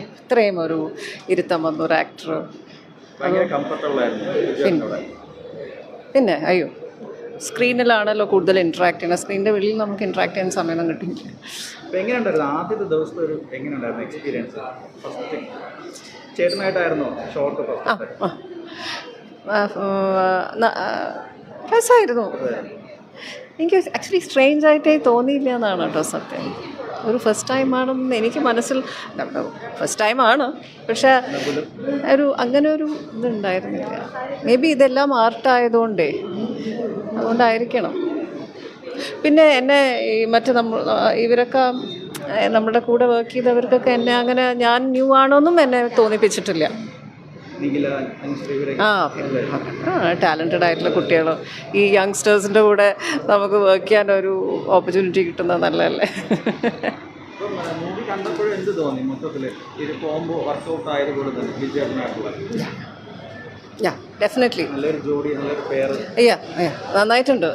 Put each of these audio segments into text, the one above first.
ഇത്രയും ഒരു ഇരുത്തം വന്നൊരു ആക്ടർ. പിന്നെ അയ്യോ, സ്ക്രീനിലാണല്ലോ കൂടുതൽ ഇൻട്രാക്ട് ചെയ്യുന്നത്. സ്ക്രീനിൻ്റെ വെളിയിൽ നമുക്ക് ഇൻട്രാക്ട് ചെയ്യാൻ സമയമൊന്നും കിട്ടില്ല. എങ്ങനെയുണ്ടായിരുന്നു ആദ്യത്തെ ദിവസത്തെ ഒരു എങ്ങനെയുണ്ടായിരുന്നു എക്സ്പീരിയൻസ്? First ചേട്ടനായിട്ടായിരുന്നോ shot? രസമായിരുന്നു. എനിക്ക് ആക്ച്വലി സ്ട്രേഞ്ച് ആയിട്ടേ തോന്നിയില്ല എന്നാണ് കേട്ടോ സത്യം. ഒരു ഫസ്റ്റ് ടൈമാണെന്ന് എനിക്ക് മനസ്സിൽ, ഫസ്റ്റ് ടൈമാണ്, പക്ഷേ ഒരു അങ്ങനെ ഒരു ഇതുണ്ടായിരുന്നില്ല. മേ ബി ഇതെല്ലാം ആർട്ടായതുകൊണ്ടേ അതുകൊണ്ടായിരിക്കണം. പിന്നെ എന്നെ ഈ മറ്റേ ഇവരൊക്കെ നമ്മുടെ കൂടെ വർക്ക് ചെയ്തവർക്കൊക്കെ എന്നെ അങ്ങനെ ഞാൻ ന്യൂ ആണോന്നും എന്നെ തോന്നിപ്പിച്ചിട്ടില്ല. ടാലൻറ്റഡ് ആയിട്ടുള്ള കുട്ടികൾ, ഈ യങ്സ്റ്റേഴ്സിൻ്റെ കൂടെ നമുക്ക് വർക്ക് ചെയ്യാൻ ഒരു ഓപ്പർച്യൂണിറ്റി കിട്ടുന്നത് നല്ലതല്ലേ. ഡെഫിനറ്റ്ലി നന്നായിട്ടുണ്ട്.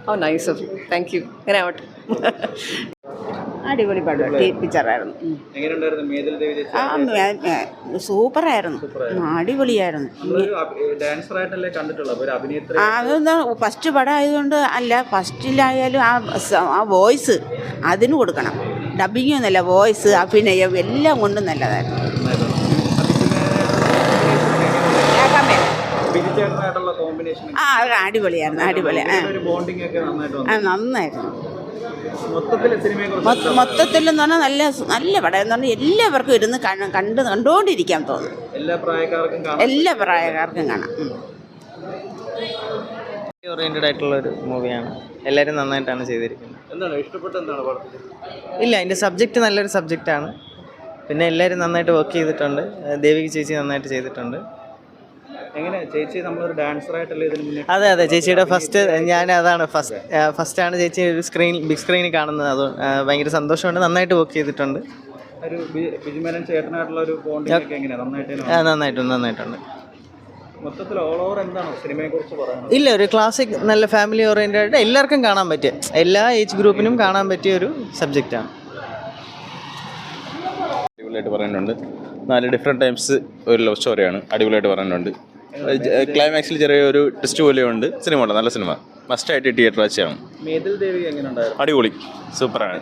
ഓ നൈസ്, താങ്ക് യു. ഇങ്ങനെ ആവട്ടെ. അടിപൊളി പിക്ചറായിരുന്നു. സൂപ്പറായിരുന്നു, അടിപൊളിയായിരുന്നു. അതൊന്ന് ഫസ്റ്റ് പടം ആയതുകൊണ്ട് അല്ല, ഫസ്റ്റിലായാലും ആ വോയിസ് അതിന് കൊടുക്കണം. ഡബിങ് ഒന്നുമല്ല, വോയിസ്, അഭിനയം എല്ലാം കൊണ്ടും നല്ലതായിരുന്നു. അടിപൊളിയായിരുന്നു, നന്നായിരുന്നു. മൊത്തത്തിൽ എന്ന് പറഞ്ഞാൽ നല്ല പടം എന്ന് പറഞ്ഞാൽ എല്ലാവർക്കും ഇരുന്ന് കണ്ടുകൊണ്ടിരിക്കാൻ തോന്നും. എല്ലാ പ്രായക്കാർക്കും കാണാം. ഓറിയന്റഡ് ആയിട്ടുള്ള ഒരു മൂവിയാണ്. എല്ലാവരും നന്നായിട്ടാണ് ചെയ്തിരിക്കുന്നത്. ഇല്ല, അതിൻ്റെ സബ്ജക്റ്റ് നല്ലൊരു സബ്ജക്റ്റാണ്. പിന്നെ എല്ലാവരും നന്നായിട്ട് വർക്ക് ചെയ്തിട്ടുണ്ട്. ദേവിക ചേച്ചി നന്നായിട്ട് ചെയ്തിട്ടുണ്ട്. എങ്ങനെ ചേച്ചി നമ്മളൊരു ഡാൻസറായിട്ടല്ലേ ഇതിന് മുന്നേ? അതെ, ചേച്ചിയുടെ അതാണ് ഫസ്റ്റാണ് ചേച്ചി ഒരു ബിഗ് സ്ക്രീനിൽ കാണുന്നത്. അത് ഭയങ്കര സന്തോഷമുണ്ട്. നന്നായിട്ട് വർക്ക് ചെയ്തിട്ടുണ്ട്. ഒരു ബിജുമേനൻ ചേട്ടനായിട്ടുള്ള ഒരു ബോണ്ടിംഗ് ഒക്കെ എങ്ങനെയാണ്? നന്നായിട്ടുണ്ട്. മൊത്തത്തിൽ ഓൾ ഓവർ എന്താണ് സിനിമയെ കുറിച്ച് പറയുന്നത്? ഇല്ല, ഒരു ക്ലാസിക് നല്ല ഫാമിലി ഓറിയന്റഡ്, എല്ലാവർക്കും കാണാൻ പറ്റിയ, എല്ലാ ഏജ് ഗ്രൂപ്പിനും കാണാൻ പറ്റിയ ഒരു സബ്ജക്റ്റാണ്. അടിപൊളിയായിട്ട് പറയാനുണ്ട്. 4 ഡിഫറെൻറ്റ് ടൈംസ് ഒരു ലവ് സ്റ്റോറിയാണ്. അടിപൊളിയായിട്ട് പറയാനുണ്ട്. ക്ലൈമാക്സിൽ ചെറിയൊരു ടെസ്റ്റ് പോലെയുണ്ട്. സിനിമ ഉണ്ട്, നല്ല സിനിമ, മസ്റ്റായിട്ട് തിയേറ്റർ വാച്ച് ചെയ്യണം. അടിപൊളി, സൂപ്പറാണ്.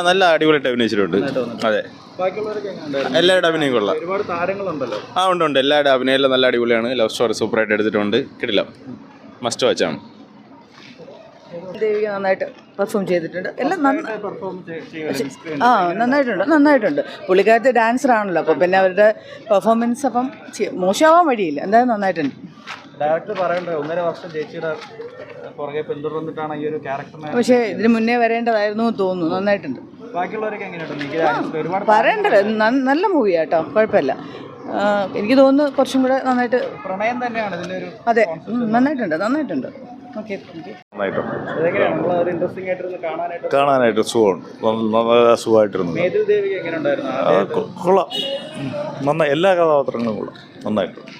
നല്ല അടിപൊളിയായിട്ട് അഭിനയിച്ചിട്ടുണ്ട്. അതെ, എല്ലാവരുടെ അഭിനയം കൊള്ളാം. ഉണ്ട്. എല്ലാവരുടെ അഭിനയം നല്ല അടിപൊളിയാണ്. ലവ് സ്റ്റോറി സൂപ്പറായിട്ട് എടുത്തിട്ടുണ്ട്. കിടിലം, മസ്റ്റ് വാച്ചാണ്. ദേവിക നന്നായിട്ട് പെർഫോം ചെയ്തിട്ടുണ്ട്. എല്ലാം നന്നായിട്ടുണ്ട്. പുള്ളിക്കാരത്തെ ഡാൻസറാണല്ലോ, അപ്പോൾ പിന്നെ അവരുടെ പെർഫോമൻസ് അപ്പം മോശമാവാൻ വഴിയില്ല. എന്തായാലും നന്നായിട്ടുണ്ട്. ഡയറക്ടർ പറയണ്ടേ 1.5 വർഷം ചേച്ചിയുടെ പുറകെ പിന്തുടർന്നിട്ടാണ് ഈ ഒരു ക്യാരക്ടറിനെ. പക്ഷേ ഇതിന് മുന്നേ വരേണ്ടതായിരുന്നു തോന്നുന്നു. നന്നായിട്ടുണ്ട്. ബാക്കിയുള്ളവരൊക്കെ എങ്ങനെയുണ്ട്? പറയണ്ടല്ലോ, നല്ല മൂവിയാട്ടോ, കുഴപ്പമില്ല. എനിക്ക് തോന്നുന്നു കുറച്ചും കൂടെ നന്നായിട്ട്. പ്രണയം തന്നെയാണ് ഇതിൻ്റെ ഒരു. അതെ, നന്നായിട്ടുണ്ട്. ഓക്കെ, കാണാനായിട്ട് സുഖമായിട്ടിരുന്നു. മേതിൽ ദേവിക എങ്ങനെയുണ്ടായിരുന്നു? കൊള്ളാം, നന്നായി. എല്ലാ കഥാപാത്രങ്ങളും കൊള്ളാം, നന്നായിട്ടുണ്ട്.